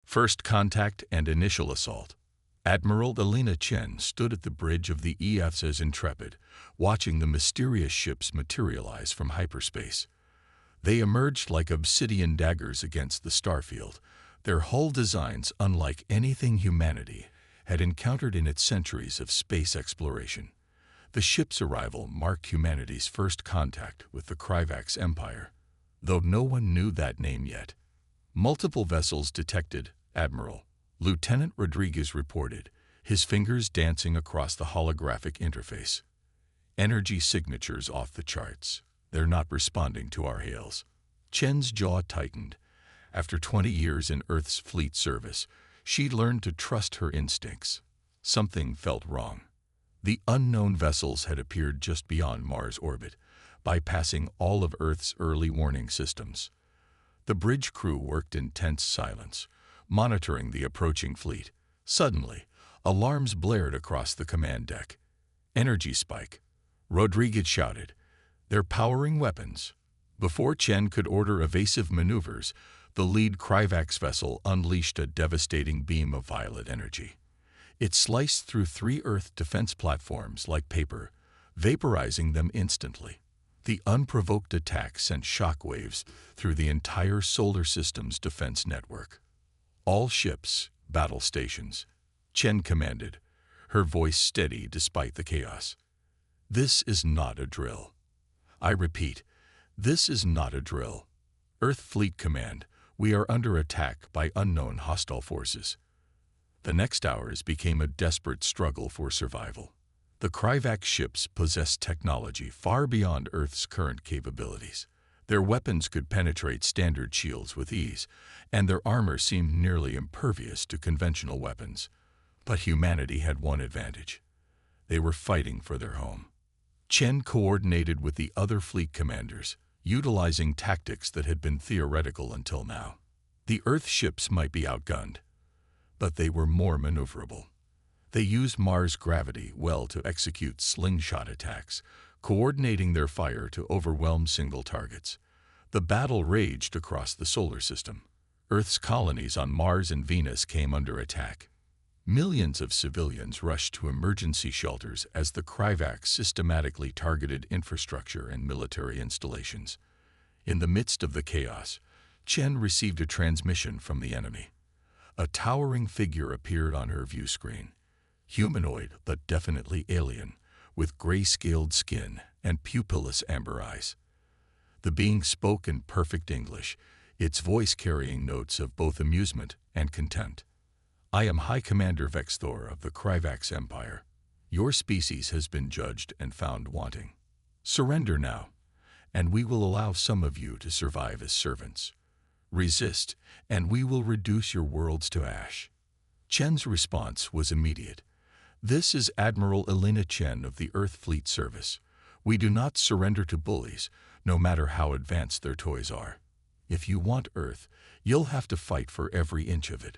First contact and initial assault. Admiral Elena Chen stood at the bridge of the EFS's Intrepid, watching the mysterious ships materialize from hyperspace. They emerged like obsidian daggers against the starfield, their hull designs unlike anything humanity had encountered in its centuries of space exploration. The ship's arrival marked humanity's first contact with the Krivax Empire, though no one knew that name yet. Multiple vessels detected, Admiral. Lieutenant Rodriguez reported, his fingers dancing across the holographic interface. Energy signatures off the charts. They're not responding to our hails. Chen's jaw tightened. After 20 years in Earth's fleet service, she'd learned to trust her instincts. Something felt wrong. The unknown vessels had appeared just beyond Mars' orbit, bypassing all of Earth's early warning systems. The bridge crew worked in tense silence, monitoring the approaching fleet. Suddenly, alarms blared across the command deck. Energy spike. Rodriguez shouted, "They're powering weapons." Before Chen could order evasive maneuvers, the lead Krivax vessel unleashed a devastating beam of violet energy. It sliced through 3 Earth defense platforms like paper, vaporizing them instantly. The unprovoked attack sent shockwaves through the entire solar system's defense network. "All ships, battle stations," Chen commanded, her voice steady despite the chaos. "This is not a drill. I repeat, this is not a drill. Earth Fleet Command, we are under attack by unknown hostile forces." The next hours became a desperate struggle for survival. The Krivax ships possessed technology far beyond Earth's current capabilities. Their weapons could penetrate standard shields with ease, and their armor seemed nearly impervious to conventional weapons. But humanity had one advantage. They were fighting for their home. Chen coordinated with the other fleet commanders, utilizing tactics that had been theoretical until now. The Earth ships might be outgunned, but they were more maneuverable. They used Mars gravity well to execute slingshot attacks, coordinating their fire to overwhelm single targets. The battle raged across the solar system. Earth's colonies on Mars and Venus came under attack. Millions of civilians rushed to emergency shelters as the Krivax systematically targeted infrastructure and military installations. In the midst of the chaos, Chen received a transmission from the enemy. A towering figure appeared on her view screen. Humanoid, but definitely alien, with gray-scaled skin and pupilless amber eyes. The being spoke in perfect English, its voice carrying notes of both amusement and contempt. "I am High Commander Vexthor of the Krivax Empire. Your species has been judged and found wanting. Surrender now, and we will allow some of you to survive as servants. Resist, and we will reduce your worlds to ash." Chen's response was immediate. "This is Admiral Elena Chen of the Earth Fleet Service. We do not surrender to bullies, no matter how advanced their toys are. If you want Earth, you'll have to fight for every inch of it."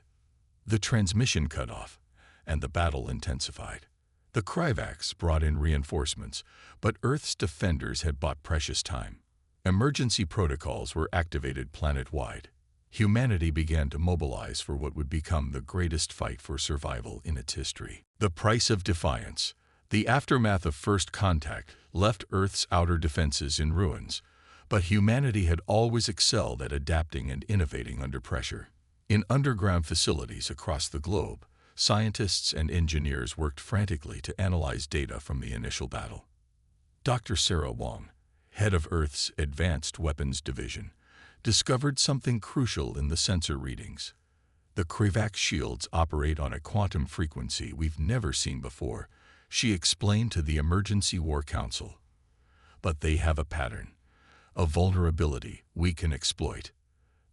The transmission cut off, and the battle intensified. The Krivax brought in reinforcements, but Earth's defenders had bought precious time. Emergency protocols were activated planet-wide. Humanity began to mobilize for what would become the greatest fight for survival in its history. The price of defiance. The aftermath of first contact left Earth's outer defenses in ruins, but humanity had always excelled at adapting and innovating under pressure. In underground facilities across the globe, scientists and engineers worked frantically to analyze data from the initial battle. Dr. Sarah Wong, head of Earth's Advanced Weapons Division, discovered something crucial in the sensor readings. The Krivax shields operate on a quantum frequency we've never seen before, she explained to the Emergency War Council. But they have a pattern, a vulnerability we can exploit.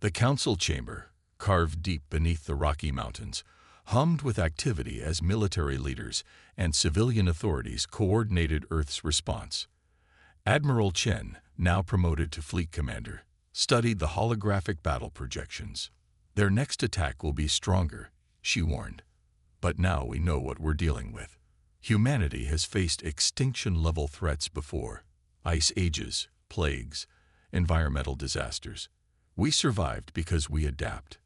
The council chamber, carved deep beneath the Rocky Mountains, hummed with activity as military leaders and civilian authorities coordinated Earth's response. Admiral Chen, now promoted to fleet commander, studied the holographic battle projections. "Their next attack will be stronger," she warned. "But now we know what we're dealing with. Humanity has faced extinction-level threats before: ice ages, plagues, environmental disasters. We survived because we adapt.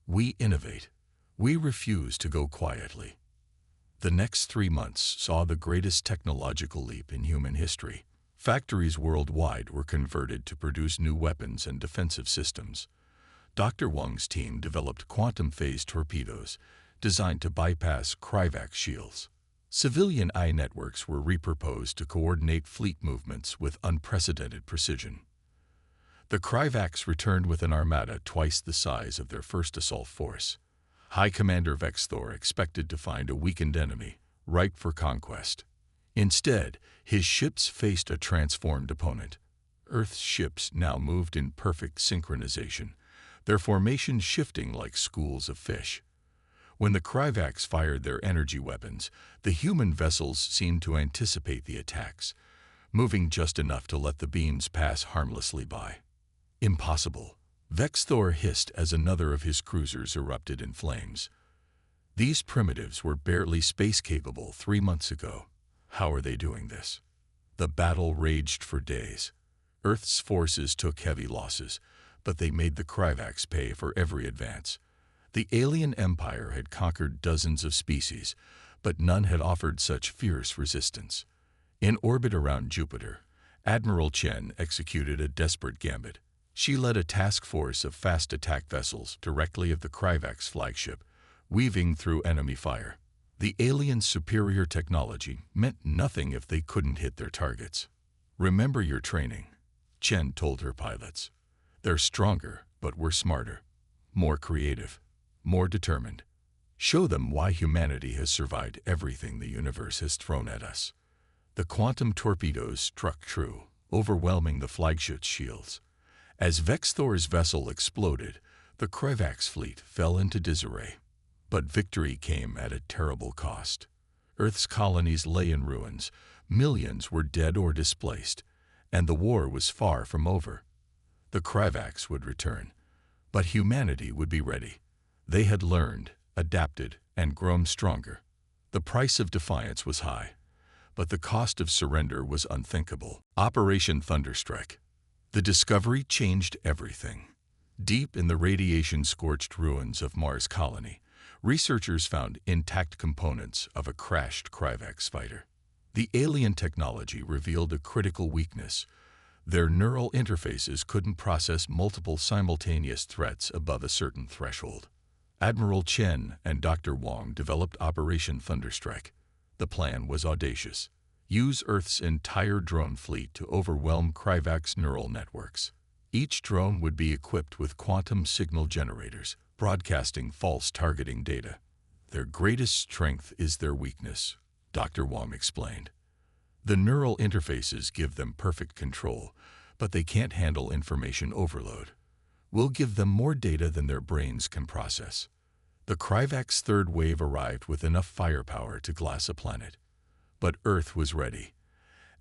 We innovate. We refuse to go quietly. The next 3 months saw the greatest technological leap in human history. Factories worldwide were converted to produce new weapons and defensive systems. Dr. Wang's team developed quantum-phase torpedoes designed to bypass CRYVAC shields. Civilian eye networks were repurposed to coordinate fleet movements with unprecedented precision. The CRYVACs returned with an armada twice the size of their first assault force. High Commander Vexthor expected to find a weakened enemy, ripe for conquest. Instead, his ships faced a transformed opponent. Earth's ships now moved in perfect synchronization, their formations shifting like schools of fish. When the CRYVACs fired their energy weapons, the human vessels seemed to anticipate the attacks, moving just enough to let the beams pass harmlessly by. Impossible, Vexthor hissed as another of his cruisers erupted in flames. These primitives were barely space-capable 3 months ago. How are they doing this? The battle raged for days. Earth's forces took heavy losses, but they made the CRYVACs pay for every advance. The alien empire had conquered dozens of species, but none had offered such fierce resistance. In orbit around Jupiter, Admiral Chen executed a desperate gambit. She led a task force of fast attack vessels directly at the CRYVAC's flagship, weaving through enemy fire. The aliens' superior technology meant nothing if they couldn't hit their targets. "Remember your training," Chen told her pilots. "They're stronger, but we're smarter, more creative, more determined. Show them why humanity has survived everything the universe has thrown at us." The quantum torpedoes struck true, overwhelming the flagship's shields. As Vexthor's vessel exploded, the CRYVAC's fleet fell into disarray. But victory came at a terrible cost. Earth's colonies lay in ruins, millions were dead or displaced, and the war was far from over. The CRYVACs would return, but humanity would be ready. They had learned, adapted, and grown stronger. The price of defiance was high, but the cost of surrender was unthinkable. Operation Thunderstrike. The discovery changed everything. Deep in the radiation-scorched ruins of Mars' colony, researchers found intact components of a crashed CRYVAC fighter. The alien technology revealed a critical weakness. Their neural interfaces couldn't process multiple simultaneous threats above a certain threshold. Admiral Chen and Dr. Wang developed Operation Thunderstrike. The plan was audacious. Use Earth's entire drone fleet to overwhelm CRYVAC's neural networks. Each drone would be equipped with quantum signal generators, broadcasting false targeting data. "Their greatest strength is their weakness," Dr. Wang explained. "The neural interfaces give them perfect control, but they can't handle information overload. We'll give them more data than their brains can process." The CRYVAC's third wave arrived with enough firepower to glass a planet. But Earth was ready.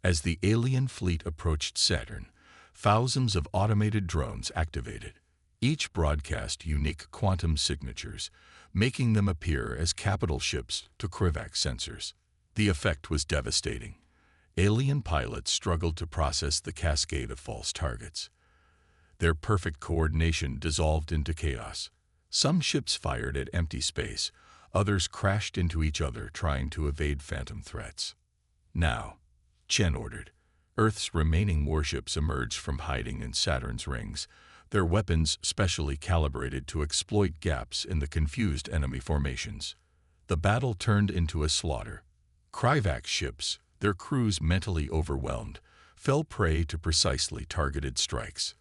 As the alien fleet approached Saturn, thousands of automated drones activated. Each broadcast unique quantum signatures, making them appear as capital ships to CRYVAC sensors. The effect was devastating. Alien pilots struggled to process the cascade of false targets. Their perfect coordination dissolved into chaos. Some ships fired at empty space, others crashed into each other trying to evade phantom threats. "Now," Chen ordered. Earth's remaining warships emerged from hiding in Saturn's rings, their weapons specially calibrated to exploit gaps in the confused enemy formations. The battle turned into a slaughter. CRYVAC ships, their crews mentally overwhelmed, fell prey to precisely targeted strikes.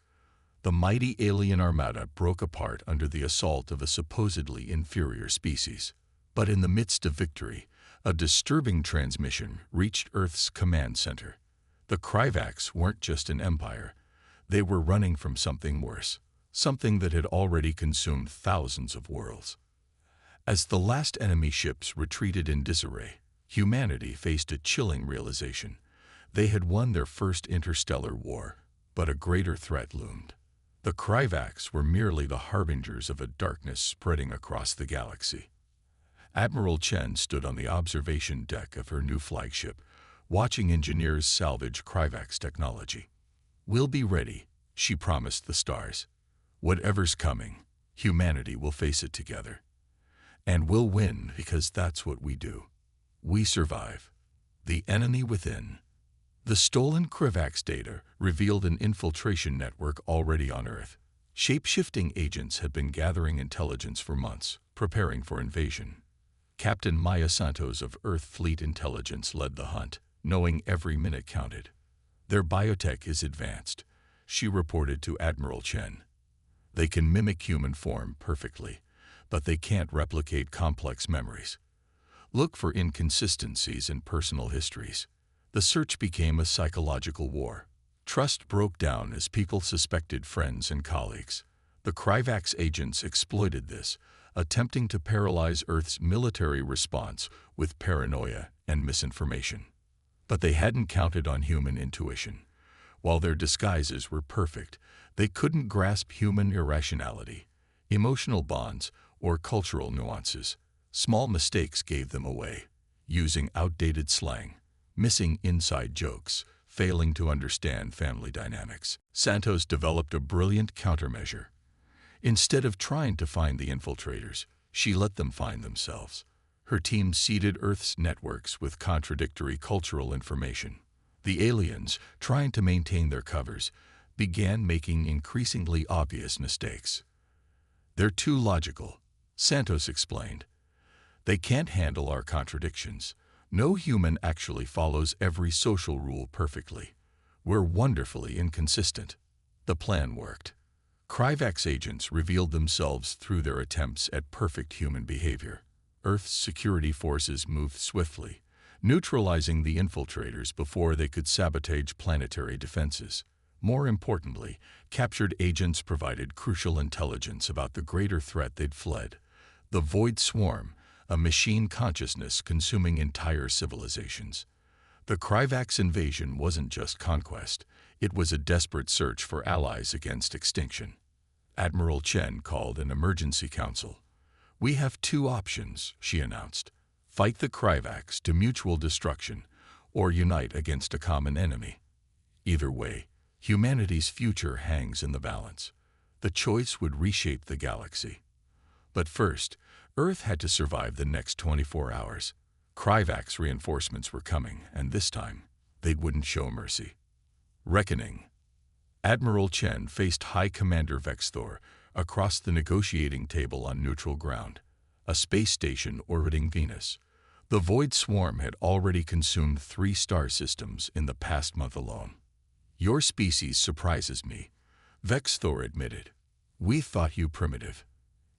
The mighty alien armada broke apart under the assault of a supposedly inferior species. But in the midst of victory, a disturbing transmission reached Earth's command center. The CRYVACs weren't just an empire. They were running from something worse, something that had already consumed thousands of worlds. As the last enemy ships retreated in disarray, humanity faced a chilling realization. They had won their first interstellar war, but a greater threat loomed. The CRYVACs were merely the harbingers of a darkness spreading across the galaxy. Admiral Chen stood on the observation deck of her new flagship, watching engineers salvage CRYVAC's technology. "We'll be ready," she promised the stars. "Whatever's coming, humanity will face it together." And we'll win because that's what we do. We survive. The enemy within. The stolen Krivax data revealed an infiltration network already on Earth. Shape-shifting agents had been gathering intelligence for months, preparing for invasion. Captain Maya Santos of Earth Fleet Intelligence led the hunt, knowing every minute counted. Their biotech is advanced, she reported to Admiral Chen. They can mimic human form perfectly, but they can't replicate complex memories. Look for inconsistencies in personal histories. The search became a psychological war. Trust broke down as people suspected friends and colleagues. The Krivax agents exploited this, attempting to paralyze Earth's military response with paranoia and misinformation. But they hadn't counted on human intuition. While their disguises were perfect, they couldn't grasp human irrationality, emotional bonds, or cultural nuances. Small mistakes gave them away, using outdated slang, missing inside jokes, failing to understand family dynamics. Santos developed a brilliant countermeasure. Instead of trying to find the infiltrators, she let them find themselves. Her team seeded Earth's networks with contradictory cultural information. The aliens, trying to maintain their covers, began making increasingly obvious mistakes. They're too logical, Santos explained. They can't handle our contradictions. No human actually follows every social rule perfectly. We're wonderfully inconsistent. The plan worked. Krivax agents revealed themselves through their attempts at perfect human behavior. Earth's security forces moved swiftly, neutralizing the infiltrators before they could sabotage planetary defenses. More importantly, captured agents provided crucial intelligence about the greater threat they'd fled. The Void Swarm, a machine consciousness consuming entire civilizations. The Krivax invasion wasn't just conquest, it was a desperate search for allies against extinction. Admiral Chen called an emergency council. We have two options, she announced. Fight the Krivax to mutual destruction, or unite against a common enemy. Either way, humanity's future hangs in the balance. The choice would reshape the galaxy. But first, Earth had to survive the next 24 hours. Krivax reinforcements were coming, and this time, they wouldn't show mercy. Reckoning. Admiral Chen faced High Commander Vexthor across the negotiating table on neutral ground, a space station orbiting Venus. The Void Swarm had already consumed 3 star systems in the past month alone. Your species surprises me, Vexthor admitted. We thought you primitive.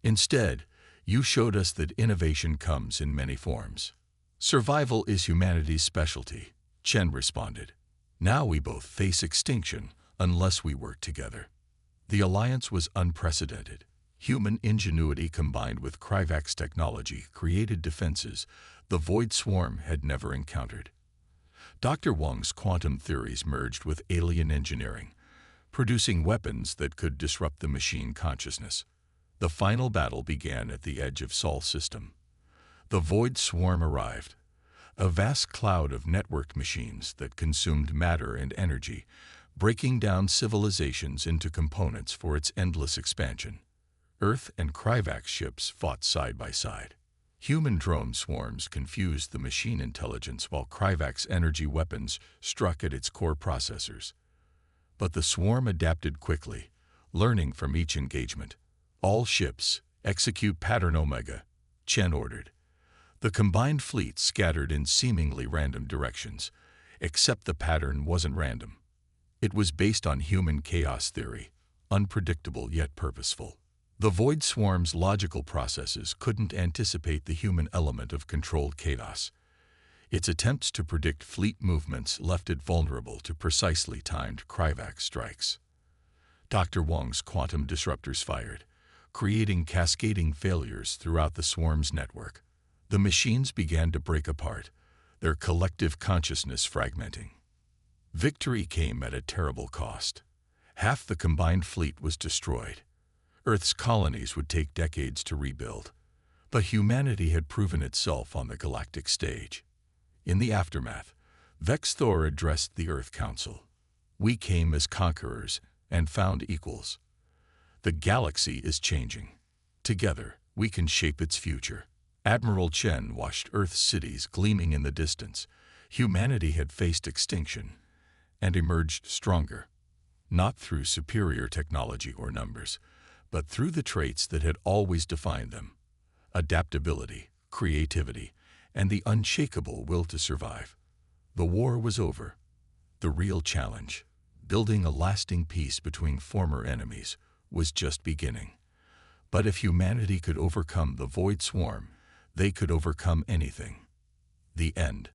Instead, you showed us that innovation comes in many forms. Survival is humanity's specialty, Chen responded. Now we both face extinction unless we work together. The alliance was unprecedented. Human ingenuity combined with Krivax technology created defenses the Void Swarm had never encountered. Dr. Wang's quantum theories merged with alien engineering, producing weapons that could disrupt the machine consciousness. The final battle began at the edge of Sol system. The Void Swarm arrived, a vast cloud of networked machines that consumed matter and energy, breaking down civilizations into components for its endless expansion. Earth and Krivax ships fought side by side. Human drone swarms confused the machine intelligence while Krivax energy weapons struck at its core processors. But the swarm adapted quickly, learning from each engagement. All ships, execute pattern Omega, Chen ordered. The combined fleet scattered in seemingly random directions, except the pattern wasn't random. It was based on human chaos theory, unpredictable yet purposeful. The Void Swarm's logical processes couldn't anticipate the human element of controlled chaos. Its attempts to predict fleet movements left it vulnerable to precisely timed Krivax strikes. Dr. Wang's quantum disruptors fired, creating cascading failures throughout the swarm's network. The machines began to break apart, their collective consciousness fragmenting. Victory came at a terrible cost. Half the combined fleet was destroyed. Earth's colonies would take decades to rebuild. But humanity had proven itself on the galactic stage. In the aftermath, Vexthor addressed the Earth Council. We came as conquerors and found equals. The galaxy is changing. Together, we can shape its future. Admiral Chen watched Earth's cities gleaming in the distance. Humanity had faced extinction and emerged stronger, not through superior technology or numbers, but through the traits that had always defined them: adaptability, creativity, and the unshakable will to survive. The war was over. The real challenge, building a lasting peace between former enemies, was just beginning. But if humanity could overcome the Void Swarm, they could overcome anything. The end.